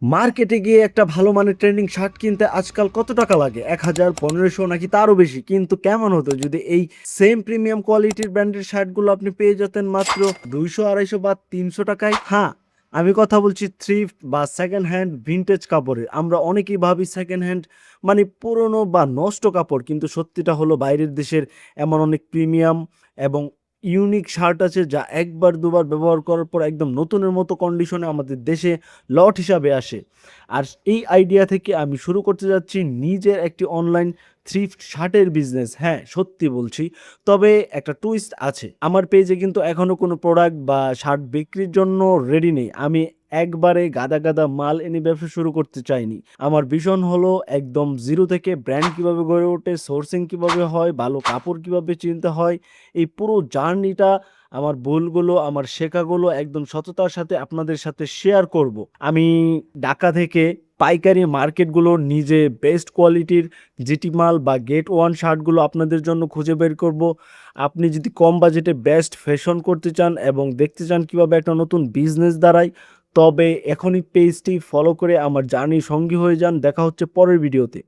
মার্কেটে গিয়ে একটা ভালো মানের ট্রেন্ডিং শার্ট কিনতে আজকাল কত টাকা লাগে? ১,০০০, ১৫০০ নাকি তারও বেশি? কিন্তু কেমন হতো যদি এই সেম প্রিমিয়াম কোয়ালিটির ব্র্যান্ডের শার্টগুলো আপনি পেয়ে যেতেন মাত্র ২০০, ২৫০ বা ৩০০ টাকায়? হ্যাঁ, আমি কথা বলছি থ্রিফ্ট বা সেকেন্ড হ্যান্ড ভিনটেজ কাপড়ের। আমরা অনেকেই ভাবি সেকেন্ড হ্যান্ড মানে পুরনো বা নষ্ট কাপড়, কিন্তু সত্যিটা হলো বাইরের দেশের এমন অনেক প্রিমিয়াম এবং ইউনিক শার্ট আছে যা একবার দুবার ব্যবহার করার পর একদম নতুনের মতো কন্ডিশনে আমাদের দেশে লট হিসাবে আসে। আর এই আইডিয়া থেকে আমি শুরু করতে যাচ্ছি নিজের একটি অনলাইন থ্রিফ্ট শার্টের বিজনেস। হ্যাঁ, সত্যি বলছি। তবে একটা টুইস্ট আছে। আমার পেজে কিন্তু এখনো কোনো প্রোডাক্ট বা শার্ট বিক্রির জন্য রেডি নেই। আমি একবারে গাদা, গাদা মাল এনে ব্যবসা শুরু করতে চাইনি। আমার ভিশন হলো একদম জিরো থেকে ব্র্যান্ড কিভাবে গড়ে ওঠে, সোর্সিং কিভাবে হয়, ভালো কাপড় কিভাবে চিনতে হয়, এই পুরো জার্নিটা, আমার ভুলগুলো, আমার শেখাগুলো একদম সততার সাথে আপনাদের সাথে শেয়ার করব। আমি ঢাকা থেকে পাইকারি মার্কেটগুলো নিজে বেস্ট কোয়ালিটির জিটি মাল বা গেট ওয়ান শার্টগুলো আপনাদের জন্য খুঁজে বের করব। আপনি যদি কম বাজেটে বেস্ট ফ্যাশন করতে চান এবং দেখতে চান কিভাবে একটা নতুন বিজনেস দাঁড়ায়, তবে এখনই পেজটি ফলো করে আমার জার্নির সঙ্গী হয়ে যান। দেখা হচ্ছে পরের ভিডিওতে।